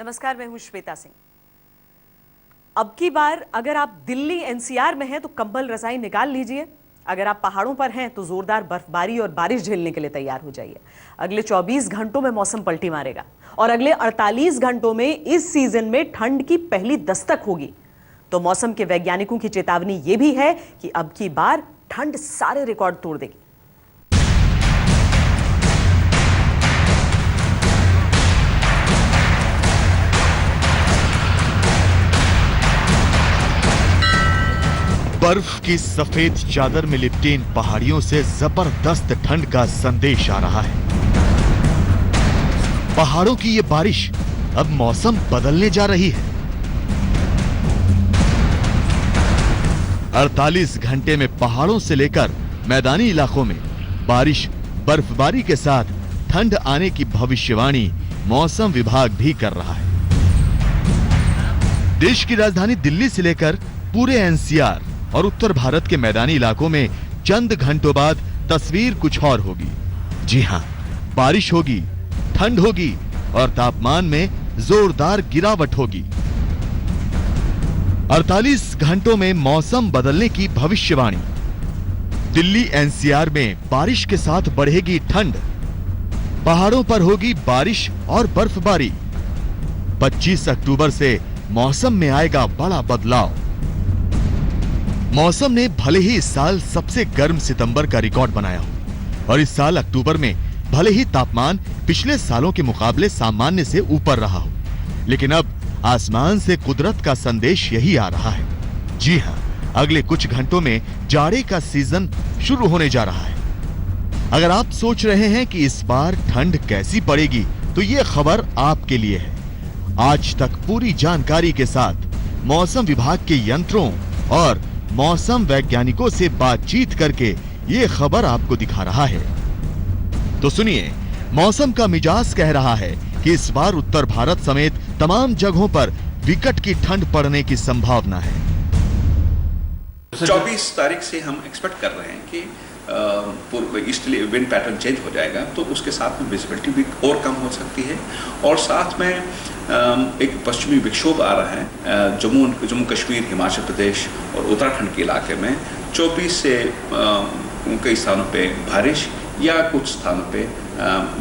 नमस्कार, मैं हूं श्वेता सिंह। अब की बार अगर आप दिल्ली एनसीआर में हैं तो कंबल रजाई निकाल लीजिए। अगर आप पहाड़ों पर हैं तो जोरदार बर्फबारी और बारिश झेलने के लिए तैयार हो जाइए। अगले 24 घंटों में मौसम पलटी मारेगा और अगले 48 घंटों में इस सीजन में ठंड की पहली दस्तक होगी। तो मौसम के वैज्ञानिकों की चेतावनी यह भी है कि अब की बार ठंड सारे रिकॉर्ड तोड़ देगी। बर्फ की सफेद चादर में लिपटे इन पहाड़ियों से जबरदस्त ठंड का संदेश आ रहा है। पहाड़ों की ये बारिश अब मौसम बदलने जा रही है। 48 घंटे में पहाड़ों से लेकर मैदानी इलाकों में बारिश, बर्फबारी के साथ ठंड आने की भविष्यवाणी मौसम विभाग भी कर रहा है। देश की राजधानी दिल्ली से लेकर पूरे एनसीआर और उत्तर भारत के मैदानी इलाकों में चंद घंटों बाद तस्वीर कुछ और होगी। जी हां, बारिश होगी, ठंड होगी और तापमान में जोरदार गिरावट होगी। 48 घंटों में मौसम बदलने की भविष्यवाणी। दिल्ली एनसीआर में बारिश के साथ बढ़ेगी ठंड, पहाड़ों पर होगी बारिश और बर्फबारी। 25 अक्टूबर से मौसम में आएगा बड़ा बदलाव। मौसम ने भले ही इस साल सबसे गर्म सितंबर का रिकॉर्ड बनाया हो और इस साल अक्टूबर में भले ही तापमान पिछले सालों के मुकाबले सामान्य से ऊपर रहा हो, लेकिन अब आसमान से कुदरत का संदेश यही आ रहा है। जी हां, अगले कुछ घंटों में जाड़े का सीजन शुरू होने जा रहा है। अगर आप सोच रहे हैं कि इस बार ठंड कैसी पड़ेगी तो ये खबर आपके लिए है। आज तक पूरी जानकारी के साथ मौसम विभाग के यंत्रों और मौसम वैज्ञानिकों से बातचीत करके ये खबर आपको दिखा रहा है। तो सुनिए, मौसम का मिजाज कह रहा है कि इस बार उत्तर भारत समेत तमाम जगहों पर विकट की ठंड पड़ने की संभावना है। 24 तारीख से हम एक्सपेक्ट कर रहे हैं कि पूर्व ईस्टर्ली विंड पैटर्न चेंज हो जाएगा, तो उसके साथ में विजिबिलिटी भी और कम हो सकती है। और साथ में एक पश्चिमी विक्षोभ आ रहा है जम्मू कश्मीर, हिमाचल प्रदेश और उत्तराखंड के इलाके में। 24 से कई स्थानों पे बारिश या कुछ स्थानों पे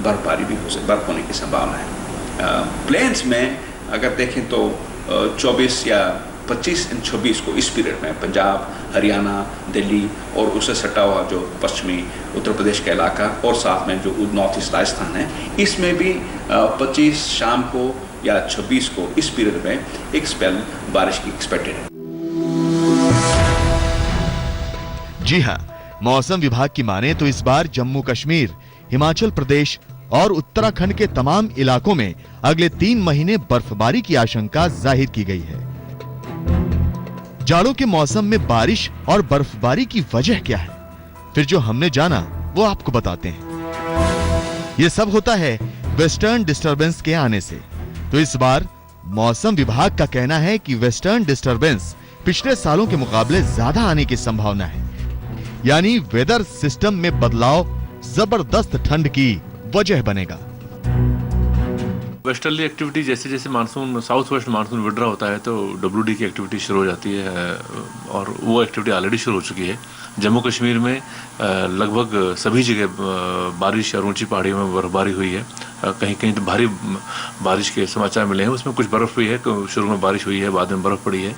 बर्फबारी भी बर्फ होने की संभावना है। प्लेन्स में अगर देखें तो 24 या 25 और 26 को इस पीरियड में पंजाब, हरियाणा, दिल्ली और उससे सटा हुआ जो पश्चिमी उत्तर प्रदेश का इलाका और साथ में जो नॉर्थ ईस्ट राजस्थान है, इसमें भी 25 शाम को या 26 को इस पीरियड में एक स्पेल बारिश की एक्सपेक्टेड है। जी हां, मौसम विभाग की माने तो इस बार जम्मू कश्मीर, हिमाचल प्रदेश और उत्तराखंड के तमाम इलाकों में अगले 3 महीने बर्फबारी की आशंका जाहिर की गई है। जाड़ों के मौसम में बारिश और बर्फबारी की वजह क्या है, फिर जो हमने जाना वो आपको बताते हैं। यह सब होता है वेस्टर्न डिस्टर्बेंस के आने से। तो इस बार मौसम विभाग का कहना है कि वेस्टर्न डिस्टर्बेंस पिछले सालों के मुकाबले ज्यादा आने की संभावना है, यानी वेदर सिस्टम में बदलाव जबरदस्त ठंड की वजह बनेगा। वेस्टर्ली एक्टिविटी जैसे जैसे monsoon south west monsoon withdraw होता है तो WD की एक्टिविटी शुरू हो जाती है और वो एक्टिविटी ऑलरेडी शुरू हो चुकी है। जम्मू कश्मीर में लगभग सभी जगह बारिश और ऊंची पहाड़ियों में बर्फबारी हुई है। कहीं कहीं तो भारी बारिश के समाचार मिले हैं, उसमें कुछ बर्फ हुई है, शुरू में बारिश हुई है, बाद में बर्फ पड़ी है।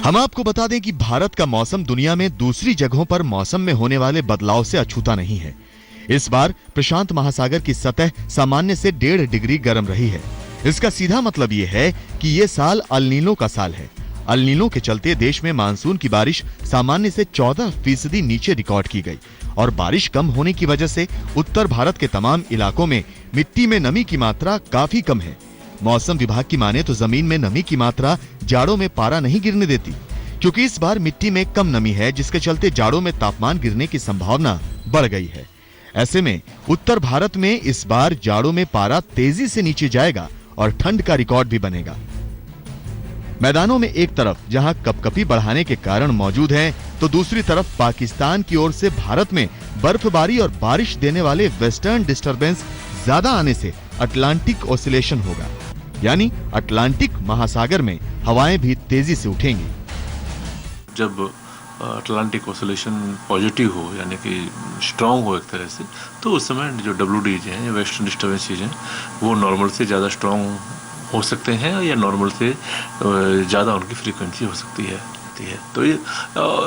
हम आपको बता दें कि भारत का मौसम दुनिया में दूसरी जगहों पर मौसम में होने वाले बदलाव से अछूता नहीं है। इस बार प्रशांत महासागर की सतह सामान्य से 1.5 डिग्री गर्म रही है। इसका सीधा मतलब यह है कि यह साल अल नीनो का साल है। अल नीनो के चलते देश में मानसून की बारिश सामान्य से 14% नीचे रिकॉर्ड की गई और बारिश कम होने की वजह से उत्तर भारत के तमाम इलाकों में मिट्टी में नमी की मात्रा काफी कम है। मौसम विभाग की माने तो जमीन में नमी की मात्रा जाड़ों में पारा नहीं गिरने देती, क्योंकि इस बार मिट्टी में कम नमी है, जिसके चलते जाड़ों में तापमान गिरने की संभावना बढ़ गई है। ऐसे में उत्तर भारत में इस बार जाड़ों में पारा तेजी से नीचे जाएगा और ठंड का रिकॉर्ड भी बनेगा। मैदानों में एक तरफ जहां कपकपी बढ़ाने के कारण मौजूद हैं, तो दूसरी तरफ पाकिस्तान की ओर से भारत में बर्फबारी और बारिश देने वाले वेस्टर्न डिस्टर्बेंस ज्यादा आने से अटलांटिक ओसिलेशन होगा। यानी अटलांटिक महासागर में हवाएं भी तेजी से उठेंगी। जब अटलांटिक ऑसिलेशन पॉजिटिव हो यानी कि स्ट्रांग हो एक तरह से, तो उस समय जो WDs हैं, वेस्टर्न डिस्टर्बेंसेज हैं, वो नॉर्मल से ज़्यादा स्ट्रांग हो सकते हैं या नॉर्मल से ज़्यादा उनकी फ्रीक्वेंसी हो सकती है। तो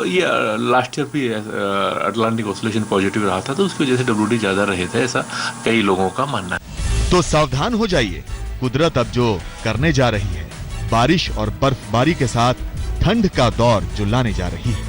ये लास्ट ईयर भी अटलांटिक ऑसिलेशन पॉजिटिव रहा था, तो उसकी वजह से WD ज़्यादा रहे थे, ऐसा कई लोगों का मानना है। तो सावधान हो जाइए, कुदरत अब जो करने जा रही है, बारिश और बर्फबारी के साथ ठंड का दौर जो लाने जा रही है।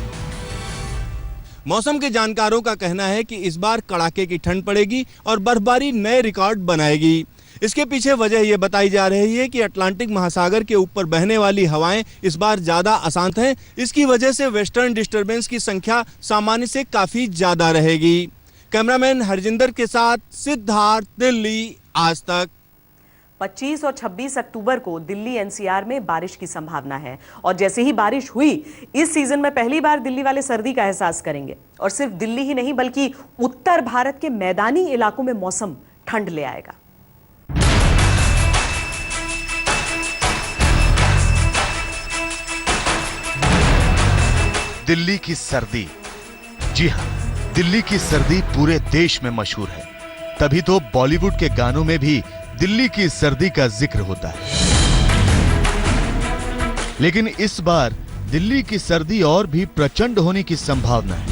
मौसम के जानकारों का कहना है कि इस बार कड़ाके की ठंड पड़ेगी और बर्फबारी नए रिकॉर्ड बनाएगी। इसके पीछे वजह यह बताई जा रही है कि अटलांटिक महासागर के ऊपर बहने वाली हवाएं इस बार ज्यादा अशांत हैं। इसकी वजह से वेस्टर्न डिस्टर्बेंस की संख्या सामान्य से काफी ज्यादा रहेगी। कैमरामैन हरजिंदर के साथ सिद्धार्थ, दिल्ली आज तक। 25 और 26 अक्टूबर को दिल्ली NCR में बारिश की संभावना है और जैसे ही बारिश हुई, इस सीजन में पहली बार दिल्ली वाले सर्दी का एहसास करेंगे। और सिर्फ दिल्ली ही नहीं बल्कि उत्तर भारत के मैदानी इलाकों में मौसम ठंड ले आएगा। दिल्ली की सर्दी, जी हां, दिल्ली की सर्दी पूरे देश में मशहूर है, तभी तो बॉलीवुड के गानों में भी दिल्ली की सर्दी का जिक्र होता है। लेकिन इस बार दिल्ली की सर्दी और भी प्रचंड होने की संभावना है।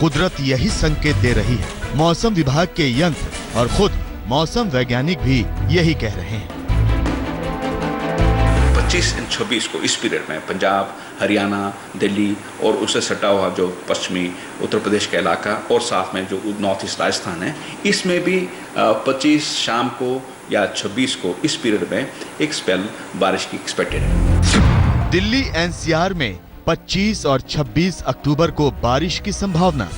कुदरत यही संकेत दे रही है, मौसम विभाग के यंत्र और खुद मौसम वैज्ञानिक भी यही कह रहे हैं। 25 और 26 को इस पीरियड में पंजाब, हरियाणा, दिल्ली और उससे सटा हुआ जो पश्चिमी उत्तर प्रदेश का इलाका और साथ में जो नॉर्थ ईस्ट राजस्थान है, इसमें भी 25 शाम को या 26 को इस पीरियड में एक स्पेल बारिश की एक्सपेक्टेड है। दिल्ली NCR में 25 और 26 अक्टूबर को बारिश की संभावना।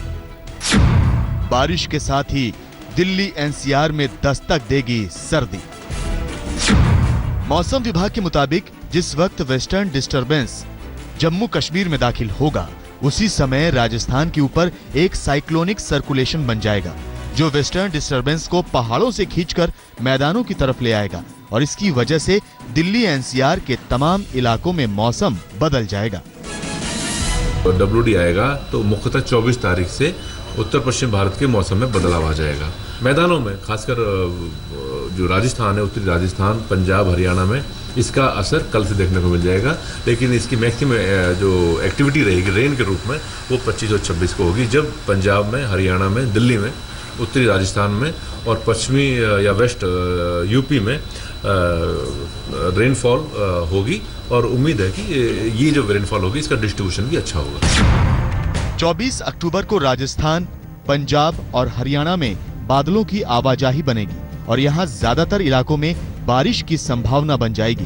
बारिश के साथ ही दिल्ली NCR में दस्तक देगी सर्दी। मौसम विभाग के मुताबिक जिस वक्त वेस्टर्न डिस्टर्बेंस जम्मू कश्मीर में दाखिल होगा, उसी समय राजस्थान के ऊपर एक साइक्लोनिक सर्कुलेशन बन जाएगा, जो वेस्टर्न डिस्टर्बेंस को पहाड़ों से खींचकर मैदानों की तरफ ले आएगा और इसकी वजह से दिल्ली NCR के तमाम इलाकों में मौसम बदल जाएगा। WD आएगा तो मुख्यतः 24 तारीख से उत्तर पश्चिम भारत के मौसम में बदलाव आ जाएगा। मैदानों में खासकर जो राजस्थान है, उत्तरी राजस्थान, पंजाब, हरियाणा में इसका असर कल से देखने को मिल जाएगा। लेकिन इसकी मैक्सिमम जो एक्टिविटी रहेगी रेन के रूप में, वो 25 और 26 को होगी, जब पंजाब में, हरियाणा में, दिल्ली में, उत्तरी राजस्थान में और पश्चिमी या वेस्ट यूपी में रेनफॉल होगी। और उम्मीद है कि ये जो रेनफॉल होगी, इसका डिस्ट्रीब्यूशन भी अच्छा होगा। 24 अक्टूबर को राजस्थान, पंजाब और हरियाणा में बादलों की आवाजाही बनेगी और यहाँ ज्यादातर इलाकों में बारिश की संभावना बन जाएगी।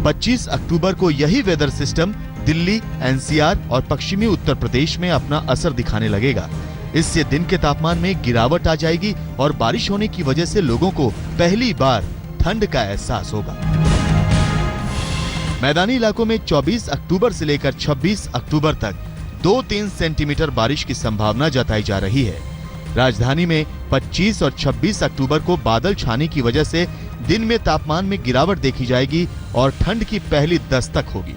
25 अक्टूबर को यही वेदर सिस्टम दिल्ली, NCR और पश्चिमी उत्तर प्रदेश में अपना असर दिखाने लगेगा। इससे दिन के तापमान में गिरावट आ जाएगी और बारिश होने की वजह से लोगों को पहली बार ठंड का एहसास होगा। मैदानी इलाकों में 24 अक्टूबर से लेकर 26 अक्टूबर तक 2-3 सेंटीमीटर बारिश की संभावना जताई जा रही है। राजधानी में 25 और 26 अक्टूबर को बादल छाने की वजह से दिन में तापमान में गिरावट देखी जाएगी और ठंड की पहली दस्तक होगी।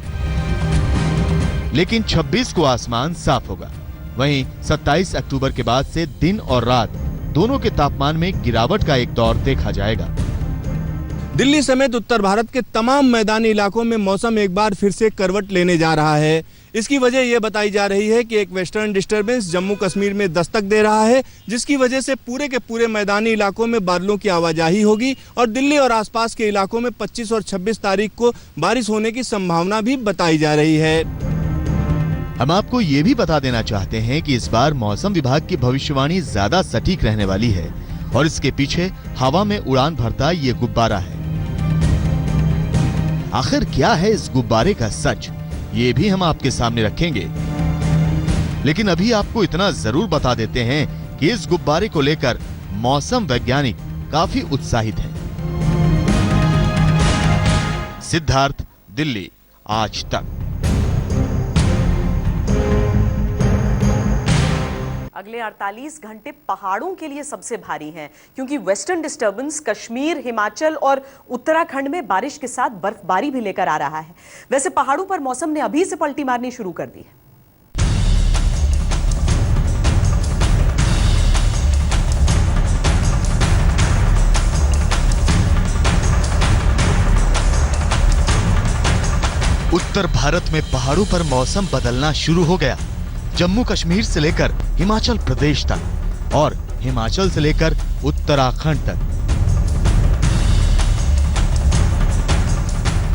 लेकिन 26 को आसमान साफ होगा। वहीं 27 अक्टूबर के बाद से दिन और रात दोनों के तापमान में गिरावट का एक दौर देखा जाएगा। दिल्ली समेत उत्तर भारत के तमाम मैदानी इलाकों में मौसम एक बार फिर से करवट लेने जा रहा है। इसकी वजह यह बताई जा रही है कि एक वेस्टर्न डिस्टर्बेंस जम्मू कश्मीर में दस्तक दे रहा है, जिसकी वजह से पूरे के पूरे मैदानी इलाकों में बादलों की आवाजाही होगी और दिल्ली और आसपास के इलाकों में 25 और 26 तारीख को बारिश होने की संभावना भी बताई जा रही है। हम आपको ये भी बता देना चाहते हैं कि इस बार मौसम विभाग की भविष्यवाणी ज्यादा सटीक रहने वाली है और इसके पीछे हवा में उड़ान भरता ये गुब्बारा है। आखिर क्या है इस गुब्बारे का सच, ये भी हम आपके सामने रखेंगे। लेकिन अभी आपको इतना जरूर बता देते हैं कि इस गुब्बारे को लेकर मौसम वैज्ञानिक काफी उत्साहित हैं। सिद्धार्थ, दिल्ली आज तक। अगले 48 घंटे पहाड़ों के लिए सबसे भारी हैं, क्योंकि वेस्टर्न डिस्टर्बेंस कश्मीर, हिमाचल और उत्तराखंड में बारिश के साथ बर्फबारी भी लेकर आ रहा है। वैसे पहाड़ों पर मौसम ने अभी से पलटी मारनी शुरू कर दी है। उत्तर भारत में पहाड़ों पर मौसम बदलना शुरू हो गया। जम्मू कश्मीर से लेकर हिमाचल प्रदेश तक और हिमाचल से लेकर उत्तराखंड तक।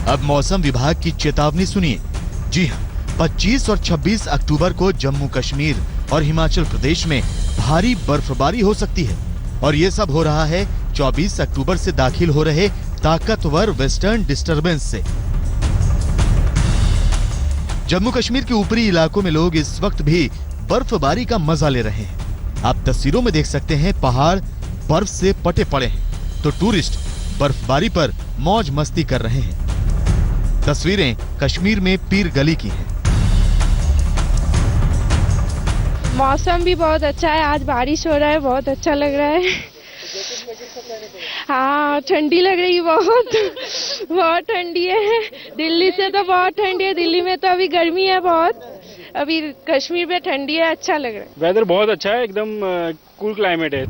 अब मौसम विभाग की चेतावनी सुनिए। जी हां, 25 और 26 अक्टूबर को जम्मू कश्मीर और हिमाचल प्रदेश में भारी बर्फबारी हो सकती है और ये सब हो रहा है 24 अक्टूबर से दाखिल हो रहे ताकतवर वेस्टर्न डिस्टर्बेंस से। जम्मू कश्मीर के ऊपरी इलाकों में लोग इस वक्त भी बर्फबारी का मजा ले रहे हैं। आप तस्वीरों में देख सकते हैं पहाड़ बर्फ से पटे पड़े हैं, तो टूरिस्ट बर्फबारी पर मौज मस्ती कर रहे हैं। तस्वीरें कश्मीर में पीर गली की हैं। मौसम भी बहुत अच्छा है, आज बारिश हो रहा है, बहुत अच्छा लग रहा है। हाँ, ठंडी लग रही है, बहुत ठंडी है। दिल्ली से तो बहुत ठंडी है, दिल्ली में तो अभी गर्मी है बहुत, अभी कश्मीर में ठंडी है, अच्छा लग रहा है। वेदर बहुत अच्छा है, एकदम कूल क्लाइमेट है।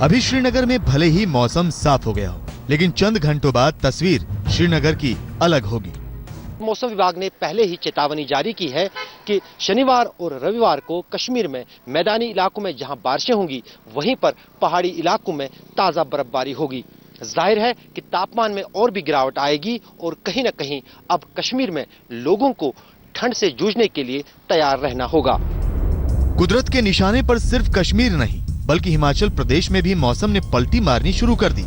अभी श्रीनगर में भले ही मौसम साफ हो गया हो, लेकिन चंद घंटों बाद तस्वीर श्रीनगर की अलग होगी। मौसम विभाग ने पहले ही चेतावनी जारी की है कि शनिवार और रविवार को कश्मीर में मैदानी इलाकों में जहां बारिशें होंगी, वहीं पर पहाड़ी इलाकों में ताज़ा बर्फबारी होगी। जाहिर है कि तापमान में और भी गिरावट आएगी और कहीं न कहीं अब कश्मीर में लोगों को ठंड से जूझने के लिए तैयार रहना होगा। कुदरत के निशाने पर सिर्फ कश्मीर नहीं, बल्कि हिमाचल प्रदेश में भी मौसम ने पलटी मारनी शुरू कर दी।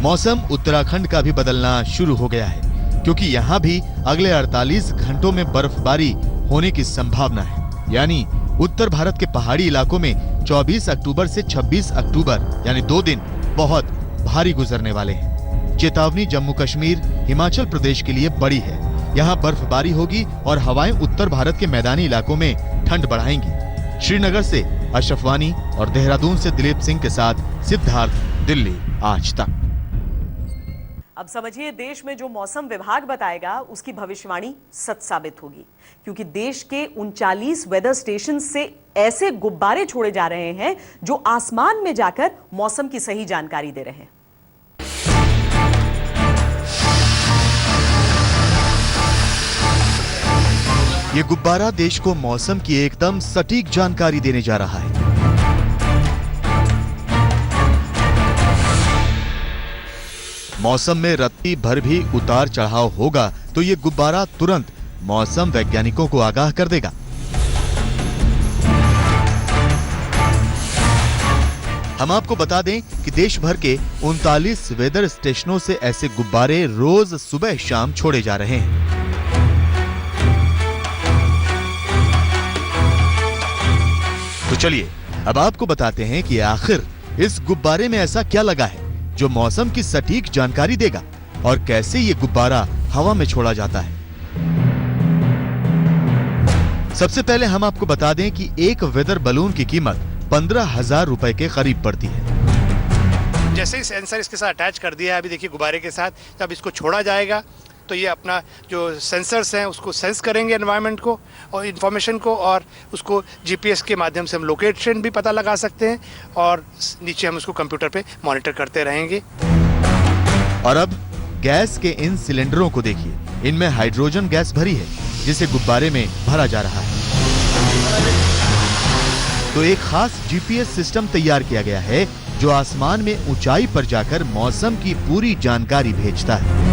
मौसम उत्तराखंड का भी बदलना शुरू हो गया है, क्योंकि यहाँ भी अगले 48 घंटों में बर्फबारी होने की संभावना है। यानी उत्तर भारत के पहाड़ी इलाकों में 24 अक्टूबर से 26 अक्टूबर यानी 2 दिन बहुत भारी गुजरने वाले हैं। चेतावनी जम्मू कश्मीर, हिमाचल प्रदेश के लिए बड़ी है। यहाँ बर्फबारी होगी और हवाएं उत्तर भारत के मैदानी इलाकों में ठंड बढ़ाएंगी। श्रीनगर से अशरफ वानी और देहरादून से दिलीप सिंह के साथ सिद्धार्थ, दिल्ली आज तक। अब समझिए, देश में जो मौसम विभाग बताएगा उसकी भविष्यवाणी सच साबित होगी, क्योंकि देश के 39 वेदर स्टेशन से ऐसे गुब्बारे छोड़े जा रहे हैं जो आसमान में जाकर मौसम की सही जानकारी दे रहे हैं। ये गुब्बारा देश को मौसम की एकदम सटीक जानकारी देने जा रहा है। मौसम में रत्ती भर भी उतार चढ़ाव होगा तो ये गुब्बारा तुरंत मौसम वैज्ञानिकों को आगाह कर देगा। हम आपको बता दें कि देश भर के 39 वेदर स्टेशनों से ऐसे गुब्बारे रोज सुबह शाम छोड़े जा रहे हैं। तो चलिए अब आपको बताते हैं कि आखिर इस गुब्बारे में ऐसा क्या लगा है जो मौसम की सटीक जानकारी देगा और कैसे ये गुब्बारा हवा में छोड़ा जाता है। सबसे पहले हम आपको बता दें कि एक वेदर बलून की कीमत 15,000 रुपए के करीब पड़ती है। जैसे ही सेंसर इसके साथ अटैच कर दिया है, अभी देखिए गुब्बारे के साथ, जब इसको छोड़ा जाएगा तो ये अपना जो सेंसर्स हैं उसको सेंस करेंगे एनवायरनमेंट को और इन्फॉर्मेशन को, और उसको जीपीएस के माध्यम से हम लोकेशन भी पता लगा सकते हैं और नीचे हम उसको कंप्यूटर पे मॉनिटर करते रहेंगे। और अब गैस के इन सिलेंडरों को देखिए, इनमें हाइड्रोजन गैस भरी है जिसे गुब्बारे में भरा जा रहा है। तो एक खास जीपीएस सिस्टम तैयार किया गया है जो आसमान में ऊंचाई पर जाकर मौसम की पूरी जानकारी भेजता है।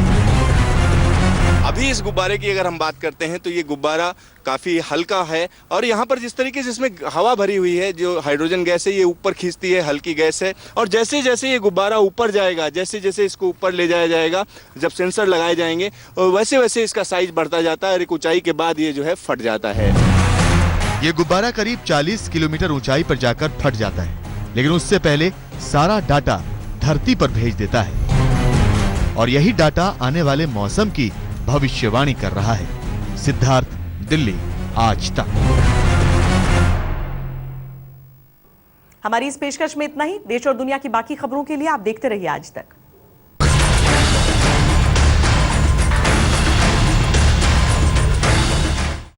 अभी इस गुब्बारे की अगर हम बात करते हैं तो ये गुब्बारा काफ़ी हल्का है और यहाँ पर जिस तरीके से इसमें हवा भरी हुई है, जो हाइड्रोजन गैस है ये ऊपर खींचती है, हल्की गैस है, और जैसे जैसे ये गुब्बारा ऊपर जाएगा, जैसे जैसे इसको ऊपर ले जाया जाएगा, जब सेंसर लगाए जाएंगे और वैसे वैसे इसका साइज बढ़ता जाता है और एक ऊंचाई के बाद ये जो है फट जाता है। ये गुब्बारा करीब 40 किलोमीटर ऊंचाई पर जाकर फट जाता है, लेकिन उससे पहले सारा डाटा धरती पर भेज देता है और यही डाटा आने वाले मौसम की भविष्यवाणी कर रहा है। सिद्धार्थ, दिल्ली आज तक। हमारी इस पेशकश में इतना ही। देश और दुनिया की बाकी खबरों के लिए आप देखते रहिए आज तक।